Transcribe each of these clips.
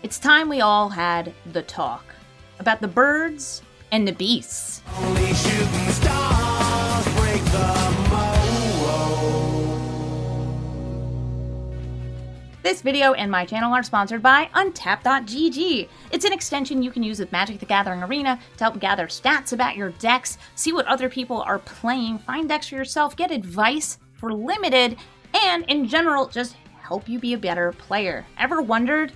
It's time we all had the talk about the birds and the beasts. Only shooting stars break the mold. This video and my channel are sponsored by Untap.gg. It's an extension you can use with Magic the Gathering Arena to help gather stats about your decks, see what other people are playing, find decks for yourself, get advice for limited, and in general, just help you be a better player. Ever wondered,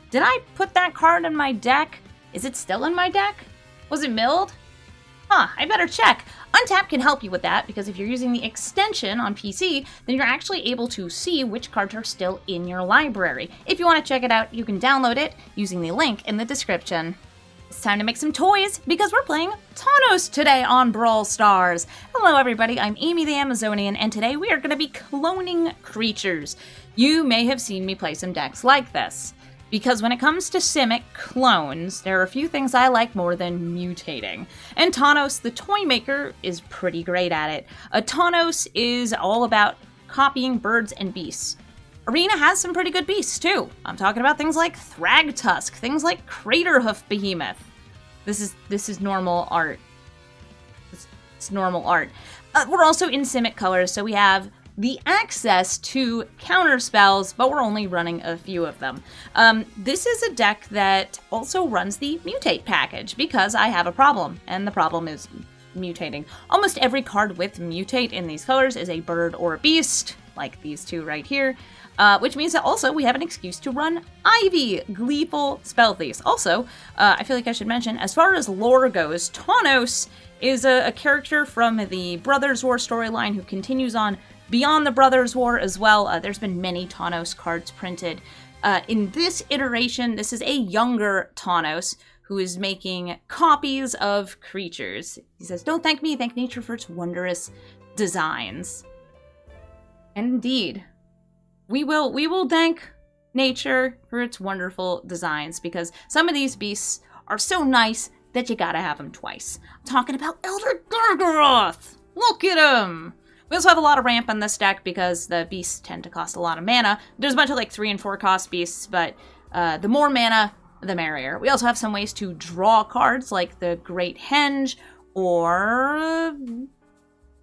did I put that card in my deck? Is it still in my deck? Was it milled? I better check. Untap can help you with that, because if you're using the extension on PC, then you're actually able to see which cards are still in your library. If you want to check it out, you can download it using the link in the description. It's time to make some toys, because we're playing Tawnos today on Brawl Stars. Hello everybody, I'm Amy the Amazonian, and today we are going to be cloning creatures. You may have seen me play some decks like this, because when it comes to Simic clones, there are a few things I like more than mutating. And Tawnos, the Toymaker, is pretty great at it. Tawnos is all about copying birds and beasts. Arena has some pretty good beasts too. I'm talking about things like Thragtusk, things like Craterhoof Behemoth. This is normal art. It's normal art. We're also in Simic colors, so we have the access to counter spells, but we're only running a few of them. This is a deck that also runs the mutate package because I have a problem, and the problem is mutating. Almost every card with mutate in these colors is a bird or a beast, like these two right here, which means that also we have an excuse to run Ivy, Gleeful Spell Thieves. Also, I feel like I should mention, as far as lore goes, Tawnos is a character from the Brothers War storyline who continues on beyond the Brothers War as well. There's been many Tawnos cards printed. In this iteration, this is a younger Tawnos who is making copies of creatures. He says, "Don't thank me, thank nature for its wondrous designs." And indeed, we will thank nature for its wonderful designs, because some of these beasts are so nice that you gotta have them twice. I'm talking about Elder Gargaroth! Look at him! We also have a lot of ramp on this deck because the beasts tend to cost a lot of mana. There's a bunch of like 3 and 4 cost beasts, but the more mana, the merrier. We also have some ways to draw cards like the Great Henge or,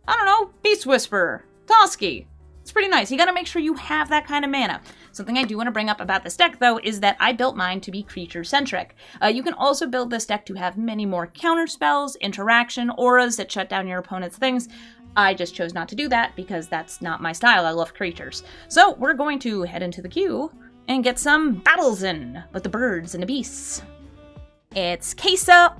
I don't know, Beast Whisperer, Toski. It's pretty nice. You gotta make sure you have that kind of mana. Something I do want to bring up about this deck, though, is that I built mine to be creature-centric. You can also build this deck to have many more counter spells, interaction, auras that shut down your opponent's things. I just chose not to do that because that's not my style. I love creatures. So we're going to head into the queue and get some battles in with the birds and the beasts. It's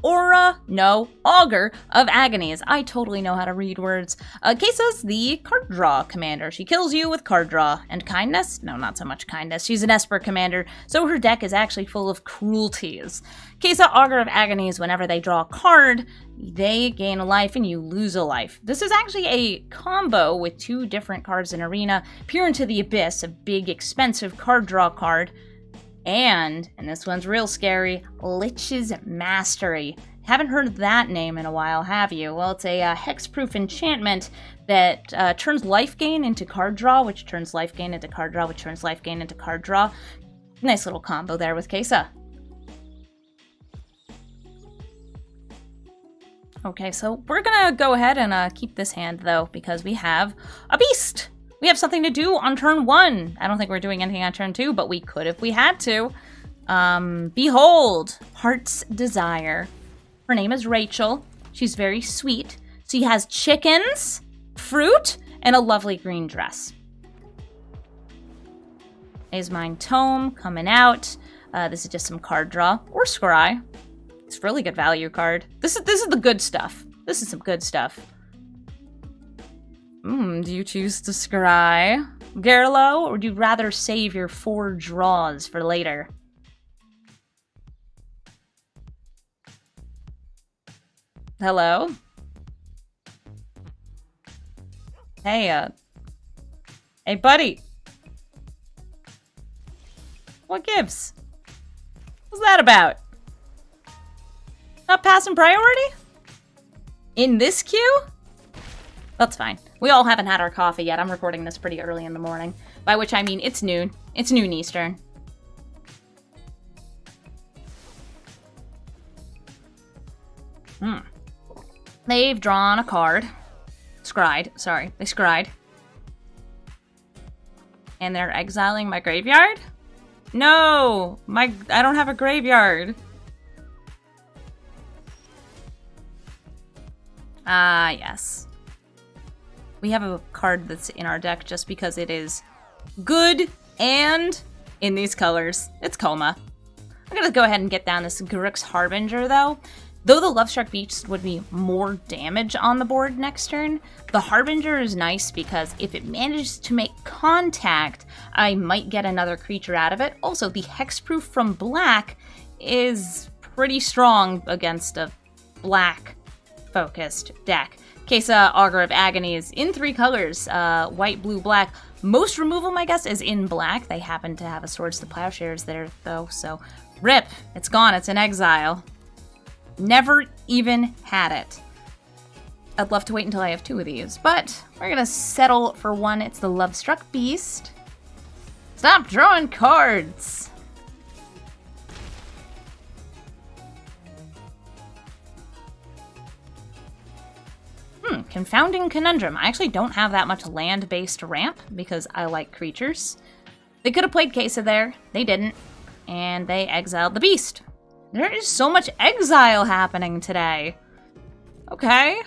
Augur of Agonies. I totally know how to read words. Kaisa's the card draw commander. She kills you with card draw. And kindness? No, not so much kindness. She's an Esper commander, so her deck is actually full of cruelties. Augur of Agonies, whenever they draw a card, they gain a life and you lose a life. This is actually a combo with 2 different cards in Arena. Peer into the Abyss, a big, expensive card draw card. And this one's real scary, Lich's Mastery. Haven't heard that name in a while, have you? Well, it's a hexproof enchantment that turns life gain into card draw, which turns life gain into card draw, which turns life gain into card draw. Nice little combo there with Kaisa. Okay, so we're gonna go ahead and keep this hand, though, because we have a beast! We have something to do on turn 1. I don't think we're doing anything on turn 2, but we could if we had to. Behold, Heart's Desire. Her name is Rachel. She's very sweet. She has chickens, fruit, and a lovely green dress. Is mine Tome coming out. This is just some card draw or scry. It's a really good value card. This is the good stuff. This is some good stuff. Do you choose to scry Gerlo, or would you rather save your 4 draws for later? Hello? Hey, hey buddy! What gives? What's that about? Not passing priority? In this queue? That's fine. We all haven't had our coffee yet. I'm recording this pretty early in the morning. By which I mean it's noon. It's noon Eastern. They've drawn a card. Scryed. Sorry, they scryed. And they're exiling my graveyard? No! I don't have a graveyard. Ah, yes. We have a card that's in our deck just because it is good and in these colors. It's Coma. I'm gonna go ahead and get down this Garruk's Harbinger, though. Though the Lovestruck Beast would be more damage on the board next turn, the Harbinger is nice because if it manages to make contact, I might get another creature out of it. Also, the Hexproof from black is pretty strong against a black-focused deck. Kesa, Augur of Agony is in 3 colors, white, blue, black. Most removal, I guess, is in black. They happen to have a Swords to Plowshares there, though, so rip. It's gone. It's in exile. Never even had it. I'd love to wait until I have 2 of these, but we're gonna settle for one. It's the Lovestruck Beast. Stop drawing cards! Confounding Conundrum. I actually don't have that much land-based ramp because I like creatures. They could have played Kesa there. They didn't. And they exiled the Beast. There is so much exile happening today. Okay.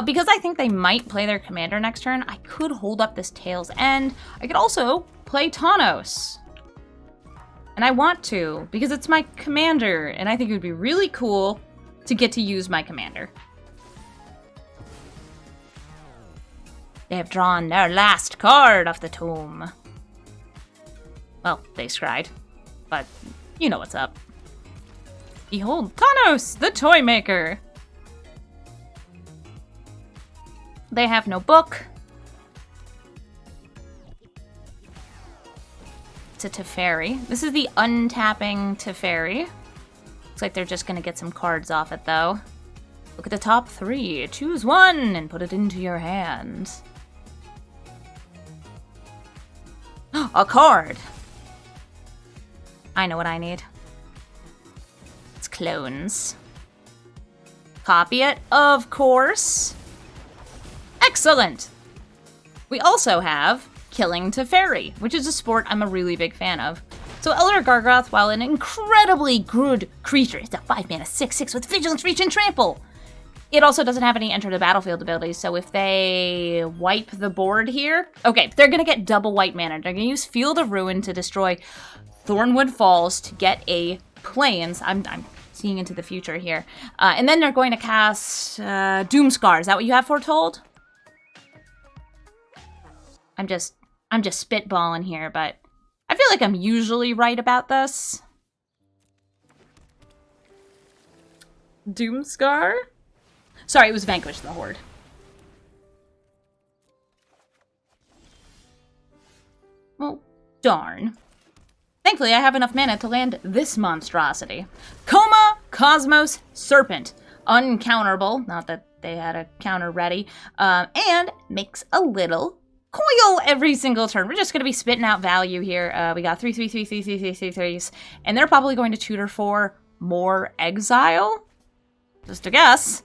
Because I think they might play their commander next turn, I could hold up this Tail's End. I could also play Tawnos. And I want to, because it's my commander, and I think it would be really cool to get to use my commander. They have drawn their last card off the tomb. Well, they scryed, but you know what's up. Behold, Tawnos, the Toymaker! They have no book. It's a Teferi. This is the untapping Teferi. Looks like they're just gonna get some cards off it, though. Look at the top 3. Choose one and put it into your hand. A card! I know what I need. It's clones. Copy it, of course. Excellent! We also have Killing Teferi, which is a sport I'm a really big fan of. So Elder Gargaroth, while an incredibly good creature, it's a 5-mana 6/6 with Vigilance, Reach, and Trample. It also doesn't have any Enter the Battlefield abilities, so if they wipe the board here... Okay, they're gonna get double white mana. They're gonna use Field of Ruin to destroy Thornwood Falls to get a Plains. I'm seeing into the future here. And then they're going to cast Doomscar. Is that what you have foretold? I'm just spitballing here, but I feel like I'm usually right about this. Doomscar? Sorry, it was Vanquish the Horde. Well, darn. Thankfully, I have enough mana to land this monstrosity. Coma, Cosmos, Serpent. Uncounterable, not that they had a counter ready, and makes a little coil every single turn. We're just going to be spitting out value here. We got 3/3/3/3/3/3/3s, and they're probably going to tutor for more exile. Just a guess.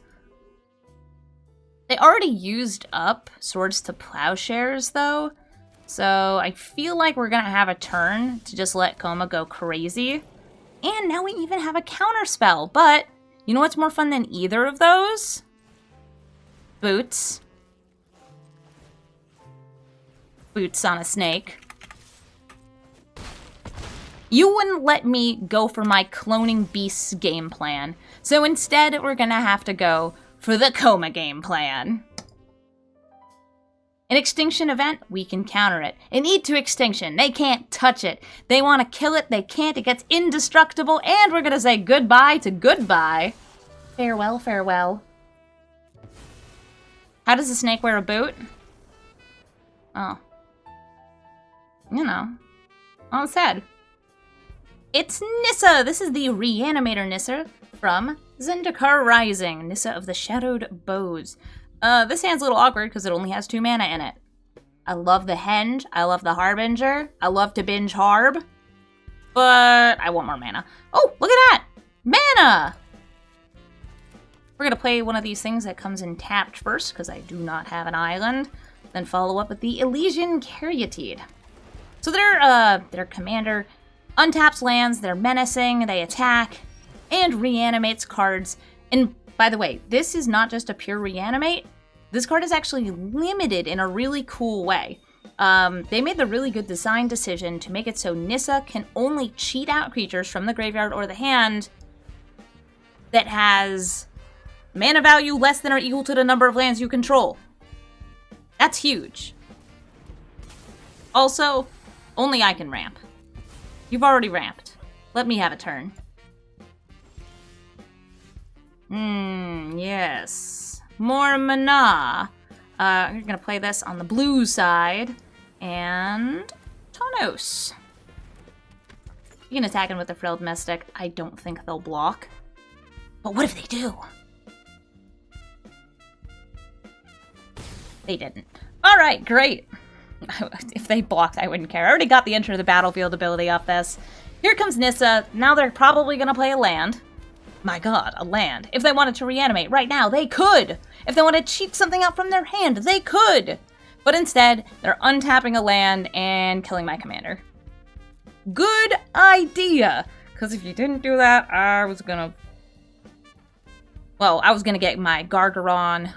They already used up Swords to Plowshares, though, so I feel like we're going to have a turn to just let Coma go crazy. And now we even have a counter spell, but you know what's more fun than either of those? Boots. Boots on a snake. You wouldn't let me go for my Cloning Beasts game plan, so instead we're going to have to go for the Coma game plan. An extinction event, we can counter it. An Eat to Extinction, they can't touch it. They want to kill it, they can't, it gets indestructible, and we're gonna say goodbye to goodbye. Farewell, farewell. How does a snake wear a boot? Oh. You know. On its head. It's Nissa! This is the Reanimator Nissa from Zendikar Rising, Nissa of the Shadowed Bows. This hand's a little awkward because it only has 2 mana in it. I love the Henge, I love the Harbinger, I love to binge Harb, but I want more mana. Oh, look at that! Mana! We're going to play one of these things that comes in tapped first, because I do not have an island. Then follow up with the Elysian Caryatide. So their commander untaps lands, they're menacing, they attack, and reanimates cards. And by the way, this is not just a pure reanimate. This card is actually limited in a really cool way. They made the really good design decision to make it so Nissa can only cheat out creatures from the graveyard or the hand that has mana value less than or equal to the number of lands you control. That's huge. Also, only I can ramp. You've already ramped. Let me have a turn. Yes. More mana. You're gonna play this on the blue side. And Tawnos. You can attack him with the Frilled Mystic. I don't think they'll block. But what if they do? They didn't. Alright, great. If they blocked, I wouldn't care. I already got the Enter the Battlefield ability off this. Here comes Nissa. Now they're probably gonna play a land. My god, a land. If they wanted to reanimate right now, they could! If they wanted to cheat something out from their hand, they could! But instead, they're untapping a land and killing my commander. Good idea! Because if you didn't do that, I was gonna get my Gargaroth.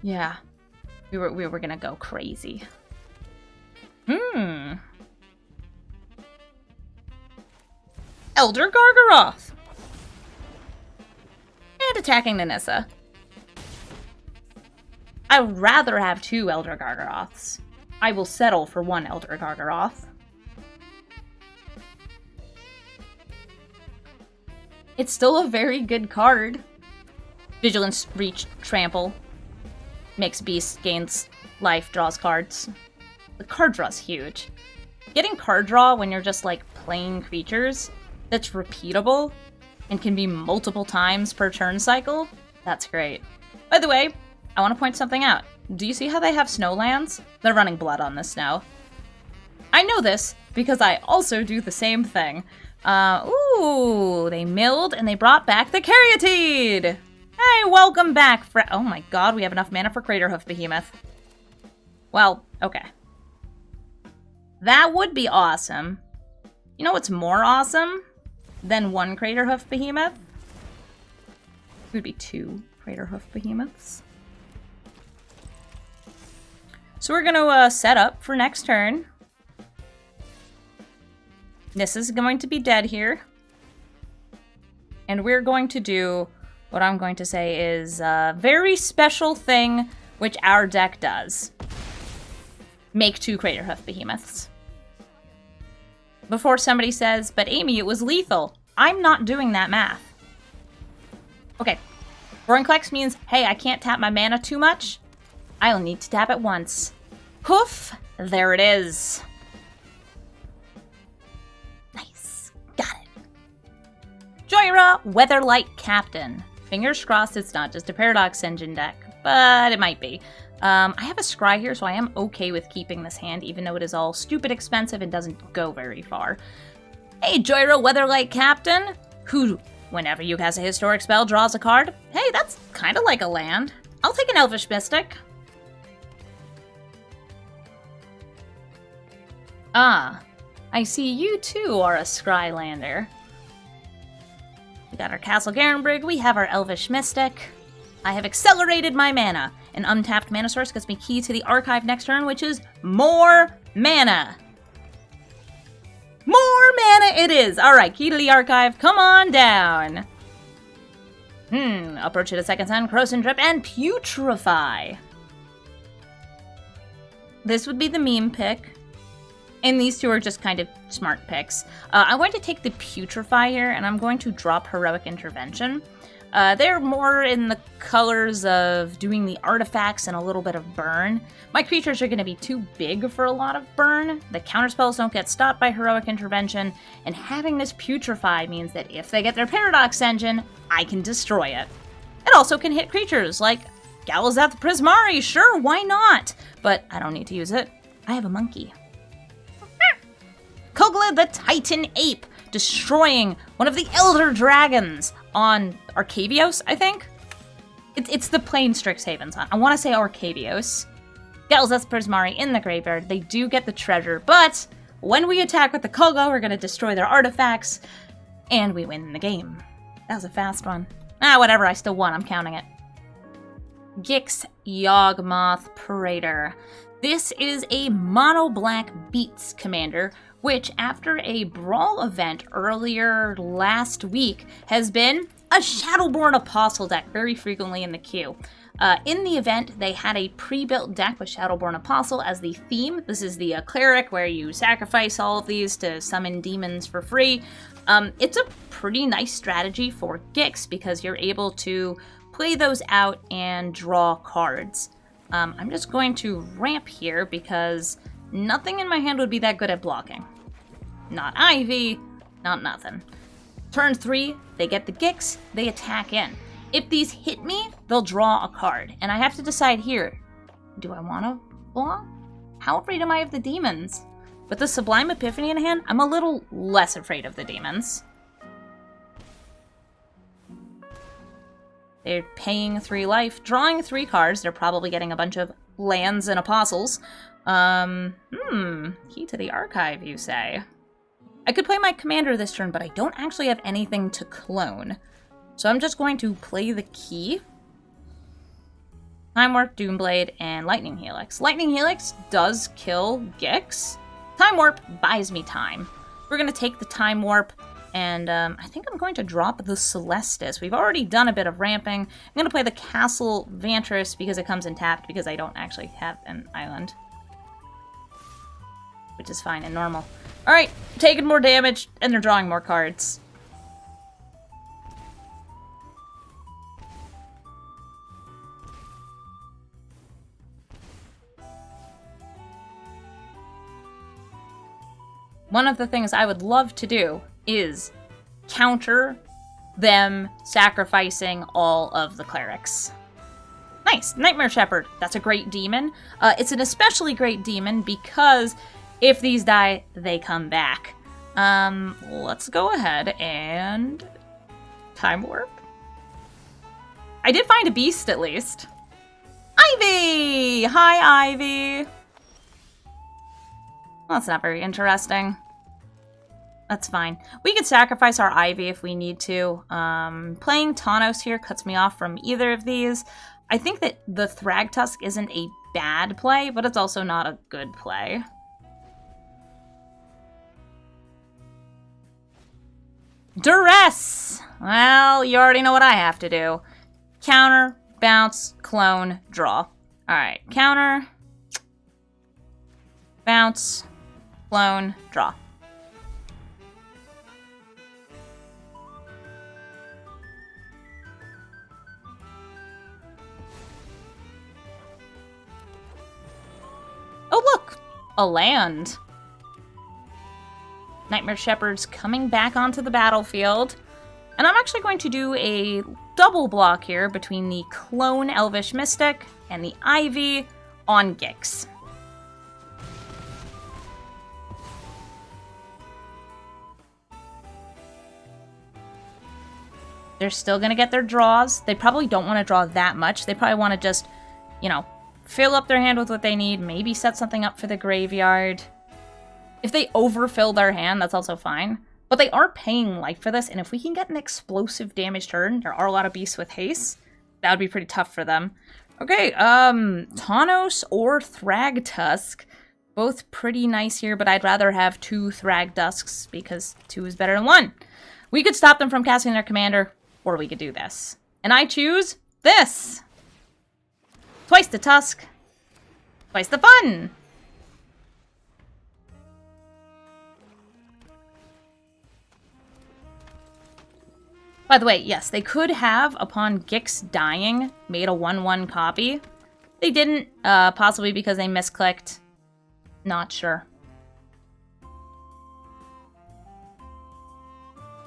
Yeah. We were gonna go crazy. Elder Gargaroth! And attacking the Nissa. I would rather have 2 Elder Gargaroths. I will settle for 1 Elder Gargaroth. It's still a very good card. Vigilance, Reach, Trample. Makes Beast, gains life, draws cards. The card draw's huge. Getting card draw when you're just, like, playing creatures that's repeatable and can be multiple times per turn cycle, that's great. By the way, I want to point something out. Do you see how they have snowlands? They're running blood on the snow. I know this because I also do the same thing. Ooh, they milled and they brought back the Caryatide! Hey, welcome back, oh my god, we have enough mana for Craterhoof Behemoth. Well, okay. That would be awesome. You know what's more awesome than 1 Craterhoof Behemoth? It would be 2 Craterhoof Behemoths. So we're gonna set up for next turn. Nissa's going to be dead here. And we're going to do what I'm going to say is a very special thing which our deck does. Make 2 Craterhoof Behemoths. Before somebody says, but Amy, it was lethal. I'm not doing that math. Okay. Vorinclex means, hey, I can't tap my mana too much. I'll need to tap it once. Hoof! There it is. Nice. Got it. Joyra, Weatherlight Captain. Fingers crossed it's not just a Paradox Engine deck, but it might be. I have a Scry here, so I am okay with keeping this hand, even though it is all stupid expensive and doesn't go very far. Hey, Joyra, Weatherlight Captain, who, whenever you cast a historic spell, draws a card. Hey, that's kind of like a land. I'll take an Elvish Mystic. Ah, I see you too are a Scrylander. We got our Castle Garenbrig, we have our Elvish Mystic. I have accelerated my mana. An untapped mana source gets me key to the archive next turn, which is more mana. More mana it is! Alright, key to the archive, come on down. Approach it a second time, Corrosion Drip, and Putrefy. This would be the meme pick. And these 2 are just kind of smart picks. I'm going to take the Putrefy here, and I'm going to drop Heroic Intervention. They're more in the colors of doing the artifacts and a little bit of burn. My creatures are going to be too big for a lot of burn. The counterspells don't get stopped by Heroic Intervention, and having this Putrefy means that if they get their Paradox Engine, I can destroy it. It also can hit creatures like Galazeth Prismari, sure, why not? But I don't need to use it. I have a monkey. Kogla the Titan Ape, destroying one of the Elder Dragons on Arcavios, I think. It's the plain Strixhaven's hunt. I want to say Arcavios. Gelzeth Prismari in the graveyard. They do get the treasure, but when we attack with the Koga, we're going to destroy their artifacts, and we win the game. That was a fast one. Whatever, I still won. I'm counting it. Gix Yawgmoth Praetor. This is a mono-black Beats commander, which after a Brawl event earlier last week has been a Shadowborn Apostle deck very frequently in the queue. In the event, they had a pre-built deck with Shadowborn Apostle as the theme. This is the cleric where you sacrifice all of these to summon demons for free. It's a pretty nice strategy for Gix because you're able to play those out and draw cards. I'm just going to ramp here because nothing in my hand would be that good at blocking. Not Ivy, not nothing. Turn 3, they get the Gix, they attack in. If these hit me, they'll draw a card. And I have to decide here, do I want to block? How afraid am I of the demons? With the Sublime Epiphany in hand, I'm a little less afraid of the demons. They're paying 3 life, drawing 3 cards. They're probably getting a bunch of lands and apostles. Key to the archive, you say? I could play my commander this turn, but I don't actually have anything to clone. So I'm just going to play the key. Time Warp, Doomblade, and Lightning Helix. Lightning Helix does kill Gix. Time Warp buys me time. We're going to take the Time Warp, and I think I'm going to drop the Celestis. We've already done a bit of ramping. I'm going to play the Castle Vantress because it comes in tapped because I don't actually have an island. Which is fine and normal. Alright, taking more damage, and they're drawing more cards. One of the things I would love to do is counter them sacrificing all of the clerics. Nice! Nightmare Shepherd. That's a great demon. It's an especially great demon because if these die, they come back. Let's go ahead and Time Warp. I did find a beast at least. Ivy! Hi, Ivy! Well, that's not very interesting. That's fine. We could sacrifice our Ivy if we need to. Playing Tawnos here cuts me off from either of these. I think that the Thragtusk isn't a bad play, but it's also not a good play. Duress! Well, you already know what I have to do. Counter, bounce, clone, draw. Alright, counter, bounce, clone, draw. Oh look! A land. Nightmare Shepherd's coming back onto the battlefield. And I'm actually going to do a double block here between the Clone Elvish Mystic and the Ivy on Gix. They're still going to get their draws. They probably don't want to draw that much. They probably want to just, you know, fill up their hand with what they need, maybe set something up for the graveyard. If they overfill their hand, that's also fine. But they are paying life for this, and if we can get an explosive damage turn, there are a lot of beasts with haste, that would be pretty tough for them. Okay, Tawnos or Thragtusk. Both pretty nice here, but I'd rather have 2 Thragtusks because 2 is better than 1. We could stop them from casting their commander, or we could do this. And I choose this! Twice the Tusk. Twice the fun! By the way, yes, they could have, upon Gix dying, made a 1/1 copy. They didn't, possibly because they misclicked. Not sure.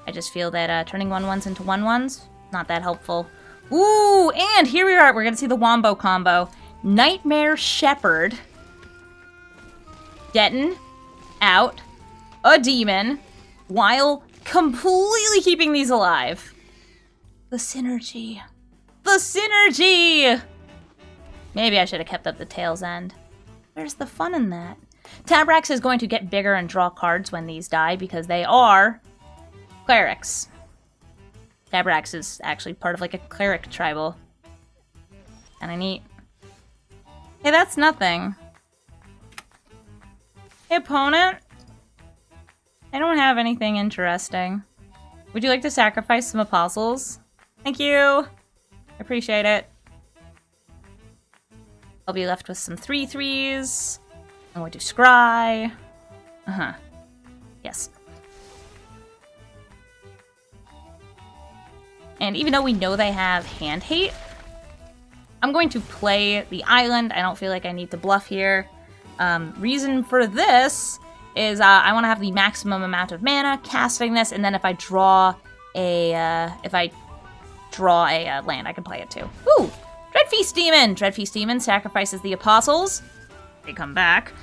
I just feel that turning 1/1s into 1/1s, not that helpful. Ooh, and here we are. We're going to see the Wombo combo. Nightmare Shepherd getting out a demon while completely keeping these alive. The synergy. The synergy! Maybe I should have kept up the tail's end. Where's the fun in that? Tabrax is going to get bigger and draw cards when these die because they are clerics. Tabrax is actually part of like a cleric tribal. Kinda neat. Hey, that's nothing. Hey, opponent. I don't have anything interesting. Would you like to sacrifice some apostles? Thank you. I appreciate it. I'll be left with some 3/3s. I'm going to scry. Uh-huh. Yes. And even though we know they have hand hate, I'm going to play the island. I don't feel like I need to bluff here. Reason for this is I want to have the maximum amount of mana casting this, and then if I draw a land, I can play it too. Ooh, Dreadfeast Demon. Dreadfeast Demon sacrifices the apostles. They come back,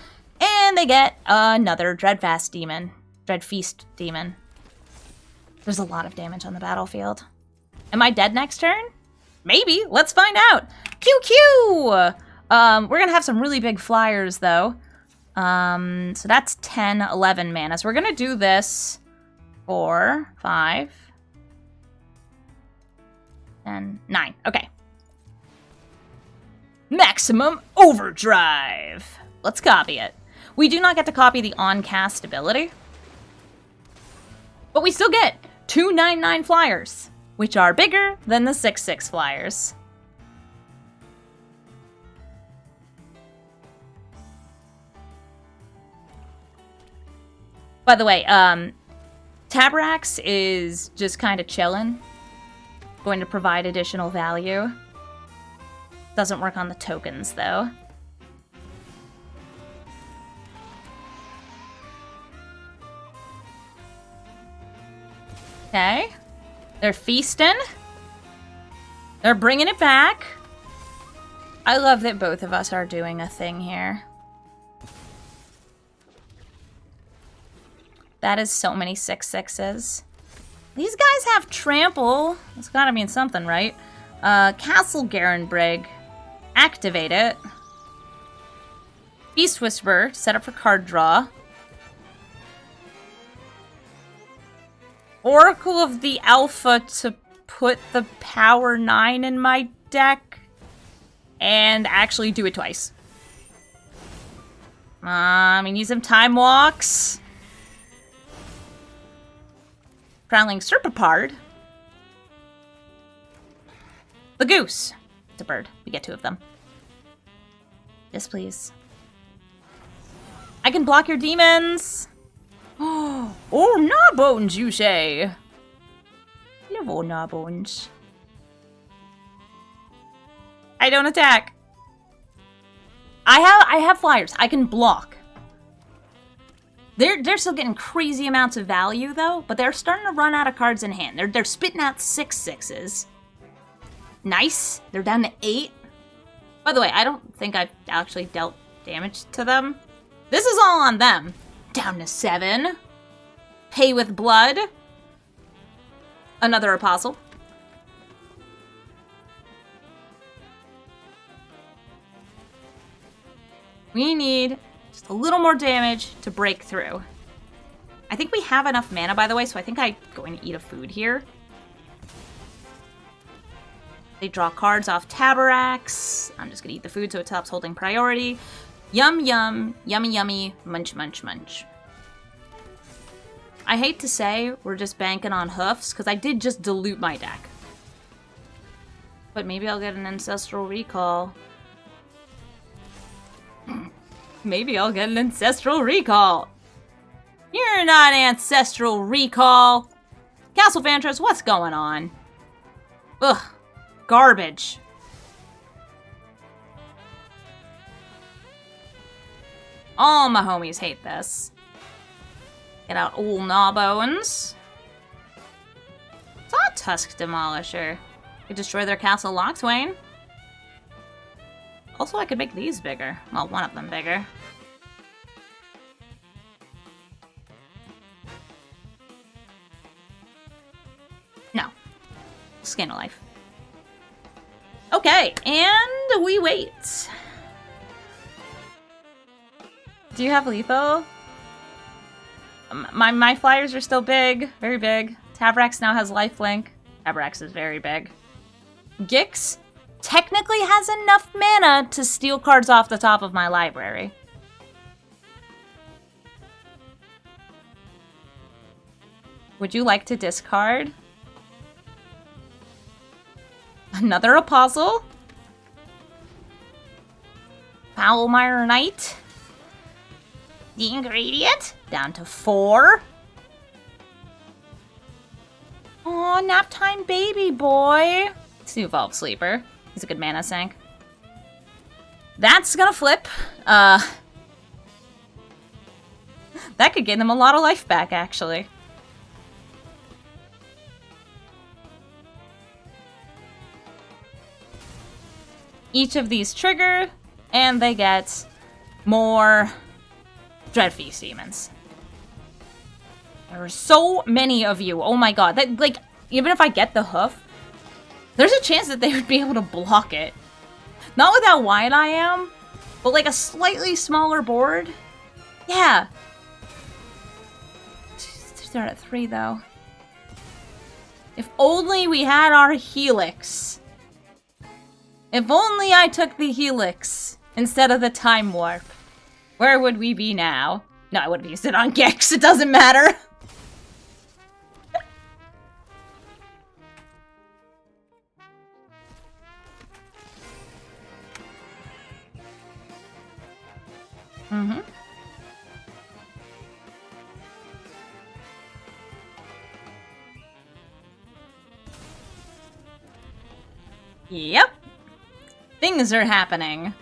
and they get another Dreadfast Demon. Dreadfeast Demon. There's a lot of damage on the battlefield. Am I dead next turn? Maybe. Let's find out. QQ! We're gonna have some really big flyers, though. So that's 10, 11 mana. So we're gonna do this for 5, 10, 9. Okay. Maximum Overdrive. Let's copy it. We do not get to copy the on-cast ability, but we still get 2 9/9 flyers, which are bigger than the 6/6 flyers. By the way, Tabrax is just kind of chilling. Going to provide additional value. Doesn't work on the tokens, though. Okay. They're feasting. They're bringing it back. I love that both of us are doing a thing here. That is so many 6/6s. These guys have trample. It's gotta mean something, right? Castle Garenbrig. Activate it. Beast Whisperer. Set up for card draw. Oracle of the Alpha to put the power 9 in my deck. And actually do it twice. We need some time walks. Prowling Serpapard. The goose. It's a bird. We get 2 of them. Yes, please. I can block your demons. Oh, Gnawbones, you say? Hello, Gnawbones. I don't attack. I have flyers. I can block. They're still getting crazy amounts of value, though, but they're starting to run out of cards in hand. They're spitting out 6/6s. Nice. They're down to 8. By the way, I don't think I've actually dealt damage to them. This is all on them. Down to 7. Pay with blood. Another apostle. We need just a little more damage to break through. I think we have enough mana, by the way, so I think I'm going to eat a food here. They draw cards off Tabrax. I'm just going to eat the food so it stops holding priority. Yum, yum, yummy, yummy, munch, munch, munch. I hate to say we're just banking on hoofs, because I did just dilute my deck. But maybe I'll get an Ancestral Recall. Maybe I'll get an Ancestral Recall. You're not Ancestral Recall. Castle Vantress, what's going on? Ugh. Garbage. All my homies hate this. Get out old Gnawbones. Sawtusk Demolisher. Could destroy their castle Loxwain. Also, I could make these bigger. Well, one of them bigger. No. Scan a life. Okay, and we wait. Do you have lethal? My flyers are still big, very big. Tabrax now has lifelink. Tabrax is very big. Gix technically has enough mana to steal cards off the top of my library. Would you like to discard? Another Apostle? Foulmire Knight? The Ingredient? Down to 4. Aw, nap time baby boy. It's the Evolved Sleeper. He's a good mana sink. That's gonna flip. That could gain them a lot of life back, actually. Each of these trigger, and they get more Dreadfeast Demons. There are so many of you. Oh my god. That, like, even if I get the hoof, there's a chance that they would be able to block it. Not with how wide I am, but like a slightly smaller board. Yeah. They're at 3 though. If only we had our Helix. If only I took the Helix instead of the Time Warp. Where would we be now? No, I would have used it on Gix. It doesn't matter. Mm-hmm. Yep. Things are happening.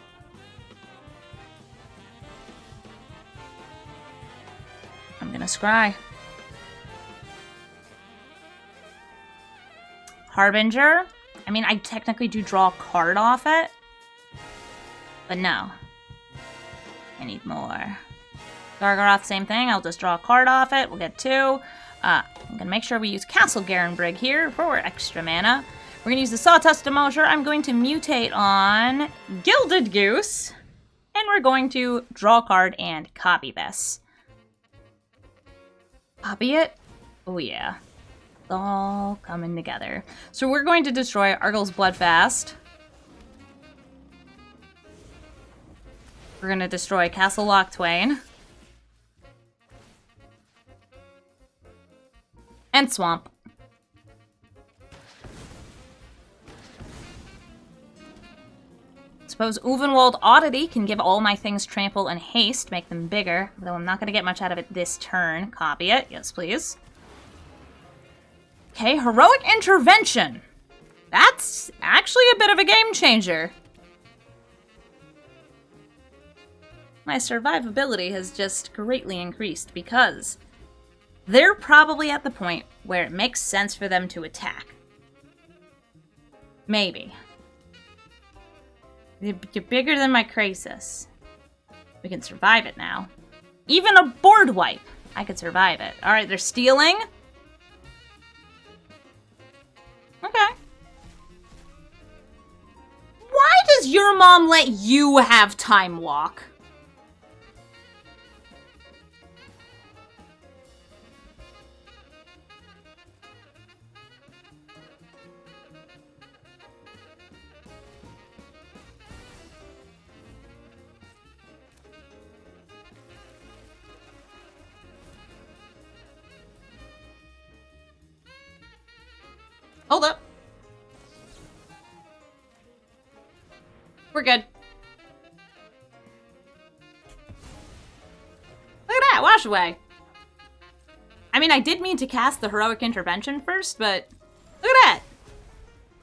I'm gonna scry. Harbinger? I mean, I technically do draw a card off it. But no. I need more. Gargaroth, same thing. I'll just draw a card off it. We'll get 2. I'm gonna make sure we use Castle Garenbrig here for extra mana. We're gonna use the Sawtusk Demolisher. I'm going to mutate on Gilded Goose. And we're going to draw a card and copy this. Copy it? Oh yeah. It's all coming together. So we're going to destroy Argyl's Bloodfast. We're gonna destroy Castle Locktwain. And Swamp. Suppose Ulvenwald Oddity can give all my things Trample and Haste, make them bigger, though I'm not going to get much out of it this turn. Copy it. Yes, please. Okay, Heroic Intervention. That's actually a bit of a game changer. My survivability has just greatly increased because they're probably at the point where it makes sense for them to attack. Maybe. You're bigger than my Krasis. We can survive it now. Even a board wipe. I could survive it. Alright, they're stealing. Okay. Why does your mom let you have Time Walk? Hold up. We're good. Look at that, wash away. I mean, I did mean to cast the Heroic Intervention first, but look at that.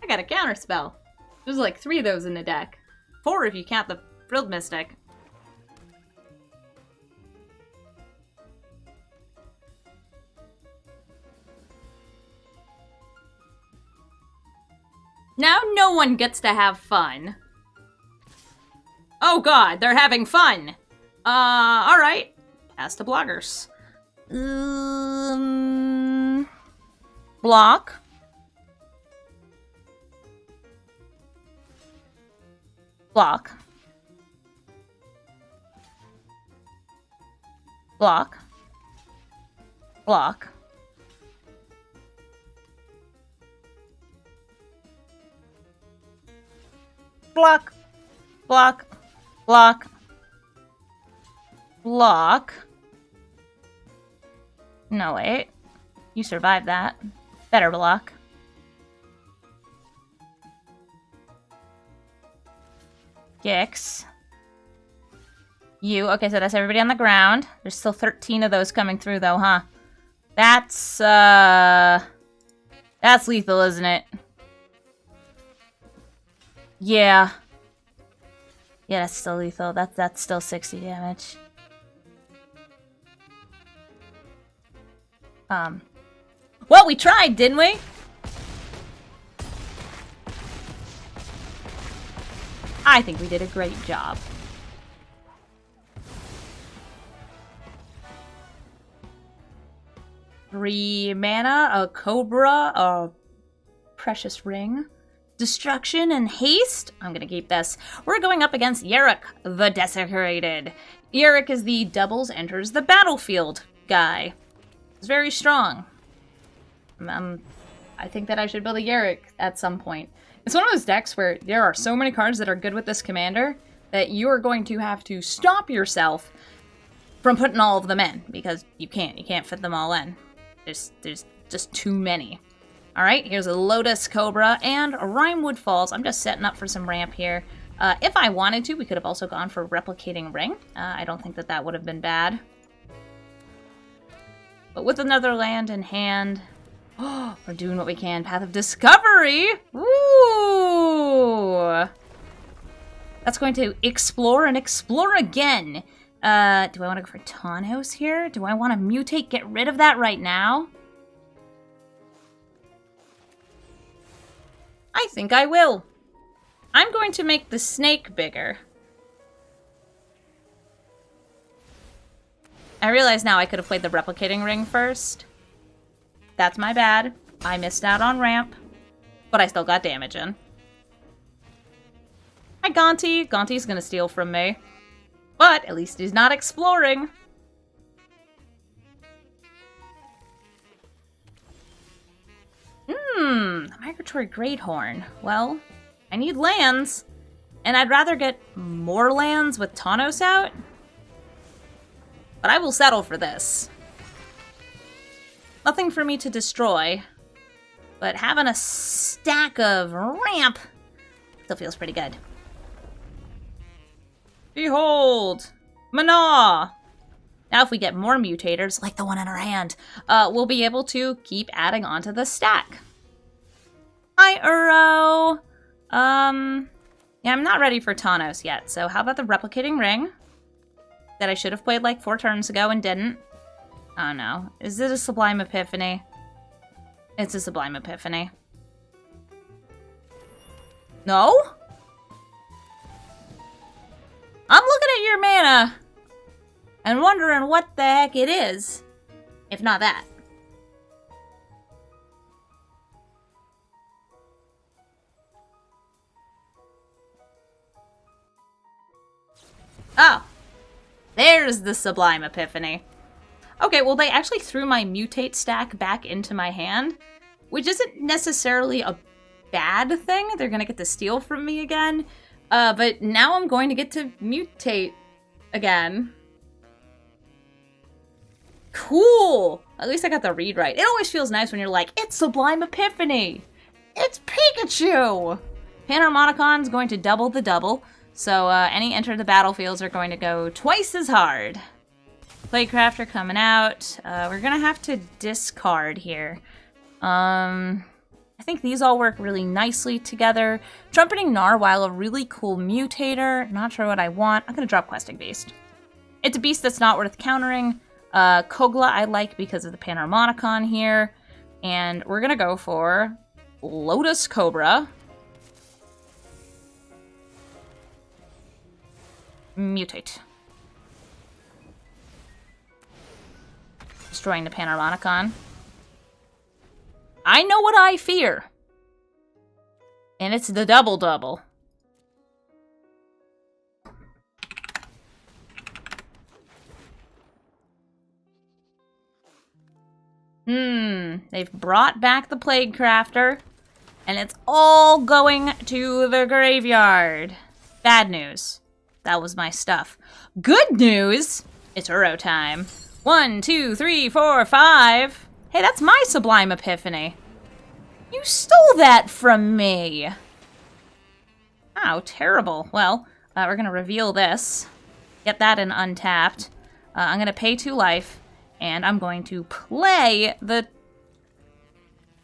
I got a counter spell. There's like 3 of those in the deck. 4 if you count the Frilled Mystic. Now no one gets to have fun. Oh god, they're having fun. Alright. Pass to bloggers. Block. Block. Block. Block. Block. Block. Block. Block. No, wait. You survived that. Better block. Gix. You. Okay, so that's everybody on the ground. There's still 13 of those coming through, though, huh? That's lethal, isn't it? Yeah. Yeah, that's still lethal. That's still 60 damage. Well, we tried, didn't we? I think we did a great job. 3 mana, a Cobra, a Precious Ring, Destruction, and Haste. I'm gonna keep this. We're going up against Garruk, the Desecrated. Garruk is the doubles enters the battlefield guy. It's very strong. I think that I should build a Garruk at some point. It's one of those decks where there are so many cards that are good with this commander that you are going to have to stop yourself from putting all of them in, because you can't fit them all in. There's just too many. All right, here's a Lotus Cobra and a Rimewood Falls. I'm just setting up for some ramp here. If I wanted to, we could have also gone for Replicating Ring. I don't think that would have been bad. But with another land in hand, we're doing what we can. Path of Discovery! Ooh! That's going to explore and explore again. Do I want to go for Tawnos here? Do I want to mutate, get rid of that right now? I think I will. I'm going to make the snake bigger. I realize now I could have played the Replicating Ring first. That's my bad. I missed out on ramp, but I still got damage in. Hi, Gonti. Gonti's gonna steal from me. But at least he's not exploring. Migratory Greathorn. Well, I need lands, and I'd rather get more lands with Tawnos out. But I will settle for this. Nothing for me to destroy, but having a stack of ramp still feels pretty good. Behold! Mana! Now if we get more mutators, like the one in our hand, we'll be able to keep adding onto the stack. Hi, Uro! Yeah, I'm not ready for Tawnos yet, so how about the Replicating Ring? That I should have played like 4 turns ago and didn't. Oh no. Is it a Sublime Epiphany? It's a Sublime Epiphany. No? I'm looking at your mana and wondering what the heck it is, if not that. Oh. There's the Sublime Epiphany. Okay, well, they actually threw my mutate stack back into my hand, which isn't necessarily a bad thing. They're gonna get to steal from me again, but now I'm going to get to mutate again. Cool! At least I got the read right. It always feels nice when you're like, it's Sublime Epiphany! It's Pikachu! Panharmonicon's going to double the double, so any enter the battlefields are going to go twice as hard. Playcrafter coming out. We're gonna have to discard here. I think these all work really nicely together. Trumpeting Gnarr, while a really cool mutator, not sure what I want. I'm gonna drop Questing Beast. It's a beast that's not worth countering. Kogla I like because of the Panharmonicon here. And we're gonna go for Lotus Cobra. Mutate. Destroying the Panharmonicon. I know what I fear. And it's the double-double. They've brought back the Plague Crafter, and it's all going to the graveyard. Bad news. That was my stuff. Good news! It's Uro time. 1, 2, 3, 4, 5. Hey, that's my Sublime Epiphany. You stole that from me. How terrible. Well, we're going to reveal this. Get that in untapped. I'm going to pay 2 life, and I'm going to play the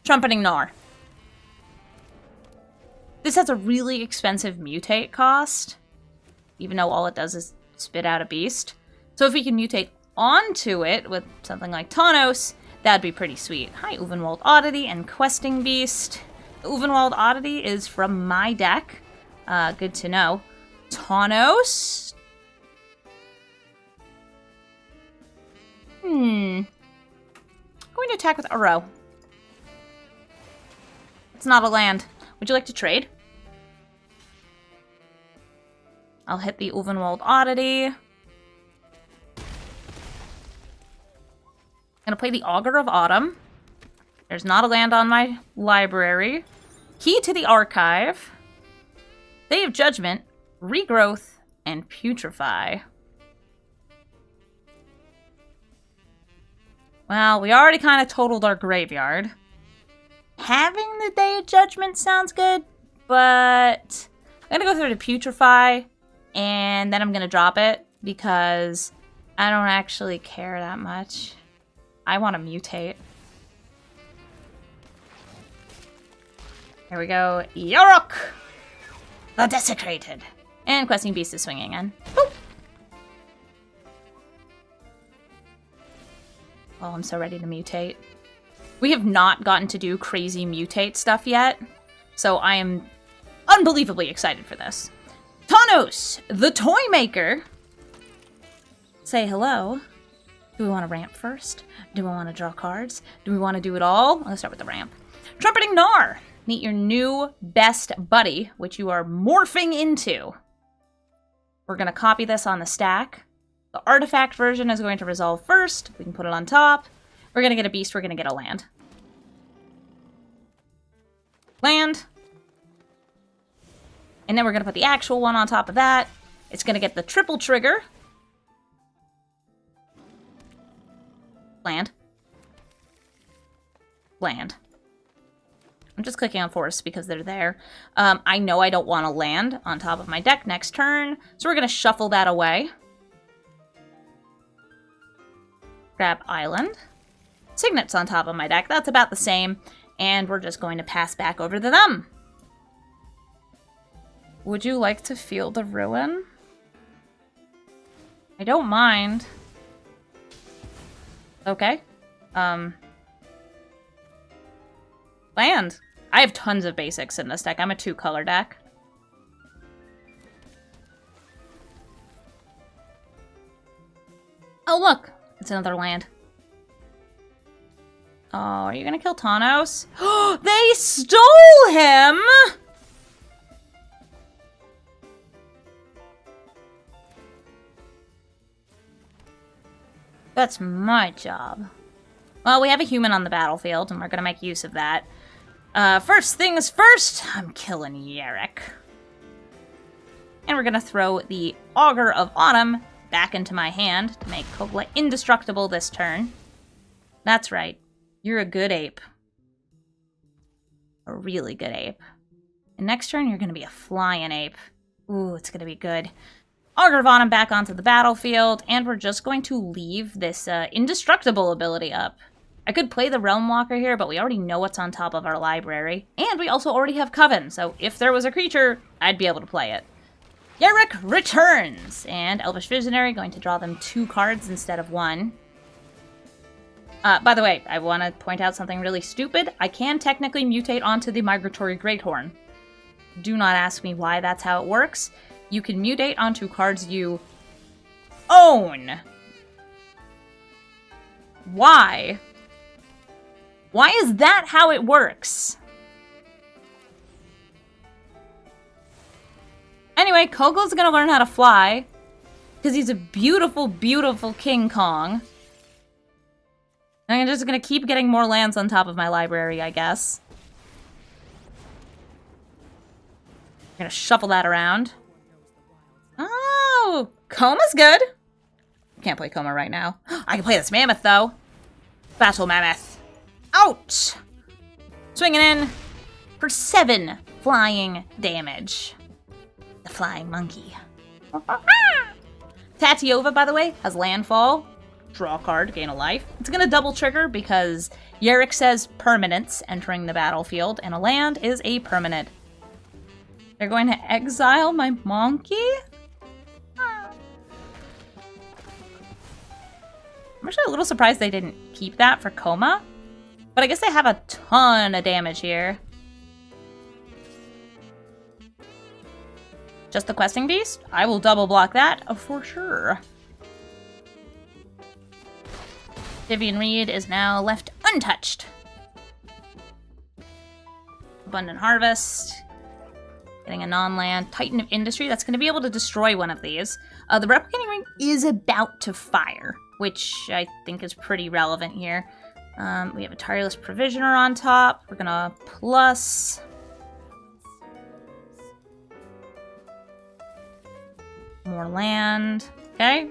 Trumpeting Gnarr. This has a really expensive mutate cost, even though all it does is spit out a beast. So if we can mutate onto it with something like Tawnos, that'd be pretty sweet. Hi, Ulvenwald Oddity and Questing Beast. The Ulvenwald Oddity is from my deck. Good to know. Tawnos. Going to attack with Uro. It's not a land. Would you like to trade? I'll hit the Ulvenwald Oddity. Gonna play the Augur of Autumn. There's not a land on my library. Key to the Archive. Day of Judgment, Regrowth, and Putrefy. Well, we already kind of totaled our graveyard. Having the Day of Judgment sounds good, but I'm gonna go through to Putrefy, and then I'm gonna drop it because I don't actually care that much. I want to mutate. Here we go. Garruk! The Desecrated. And Questing Beast is swinging in. Boop. Oh, I'm so ready to mutate. We have not gotten to do crazy mutate stuff yet, so I am unbelievably excited for this. Tawnos, the Toymaker. Say hello. Do we want to ramp first? Do we want to draw cards? Do we want to do it all? Let's start with the ramp. Trumpeting Gnarr. Meet your new best buddy, which you are morphing into. We're going to copy this on the stack. The artifact version is going to resolve first. We can put it on top. We're going to get a beast. We're going to get a land. Land. And then we're going to put the actual one on top of that. It's going to get the triple trigger. Land. Land. I'm just clicking on forests because they're there. I know I don't want to land on top of my deck next turn, so we're going to shuffle that away. Grab Island. Signet's on top of my deck. That's about the same. And we're just going to pass back over to them. Would you like to feel the ruin? I don't mind. Okay. Land. I have tons of basics in this deck. I'm a 2-color deck. Oh, look! It's another land. Oh, are you gonna kill Tawnos? They stole him! That's my job. Well, we have a human on the battlefield, and we're gonna make use of that. First things first, I'm killing Garruk. And we're gonna throw the Augur of Autumn back into my hand to make Kogla indestructible this turn. That's right. You're a good ape. A really good ape. And next turn, you're gonna be a flying ape. Ooh, it's gonna be good. Augur of Autumn back onto the battlefield, and we're just going to leave this indestructible ability up. I could play the Realm Walker here, but we already know what's on top of our library. And we also already have Coven, so if there was a creature, I'd be able to play it. Garruk returns! And Elvish Visionary, going to draw them 2 cards instead of 1. By the way, I want to point out something really stupid. I can technically mutate onto the Migratory Greathorn. Do not ask me why that's how it works. You can mutate onto cards you own. Why? Why is that how it works? Anyway, Kogla's gonna learn how to fly, because he's a beautiful, beautiful King Kong. I'm just gonna keep getting more lands on top of my library, I guess. I'm gonna shuffle that around. Oh, Coma's good. Can't play Coma right now. I can play this Mammoth, though. Battle Mammoth. Ouch! Swinging in for 7 flying damage. The flying monkey. Tatiova, by the way, has landfall. Draw a card, gain a life. It's gonna double trigger because Garruk says permanents entering the battlefield, and a land is a permanent. They're going to exile my monkey? I'm actually a little surprised they didn't keep that for Coma. But I guess they have a ton of damage here. Just the Questing Beast? I will double block that for sure. Vivien Reed is now left untouched. Abundant Harvest. Getting a non-land. Titan of Industry. That's going to be able to destroy one of these. The Replicating Ring is about to fire, which I think is pretty relevant here. We have a Tireless Provisioner on top. We're going to plus... more land. Okay.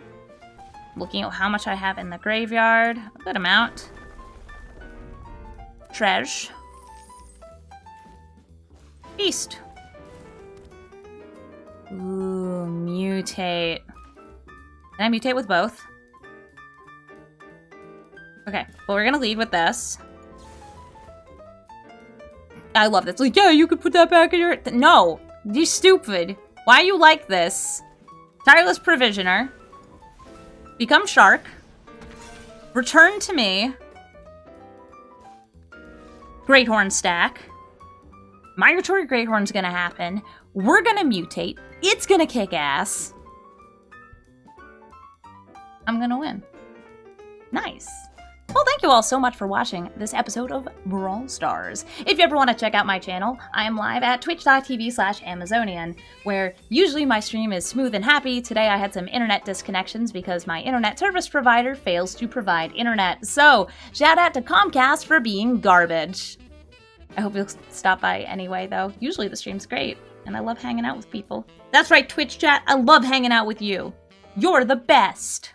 Looking at how much I have in the graveyard. A good amount. Treasure. Beast. Ooh, mutate. Can I mutate with both? Okay, well, we're gonna lead with this. I love this. Like, yeah, you could put that back in your... No! You stupid. Why you like this? Tireless Provisioner. Become Shark. Return to me. Greathorn stack. Migratory Greathorn's gonna happen. We're gonna mutate. It's gonna kick ass. I'm gonna win. Nice. Well, thank you all so much for watching this episode of Brawl Stars. If you ever want to check out my channel, I am live at twitch.tv/Amazonian, where usually my stream is smooth and happy. Today I had some internet disconnections because my internet service provider fails to provide internet. So, shout out to Comcast for being garbage. I hope you'll stop by anyway, though. Usually the stream's great, and I love hanging out with people. That's right, Twitch chat, I love hanging out with you. You're the best.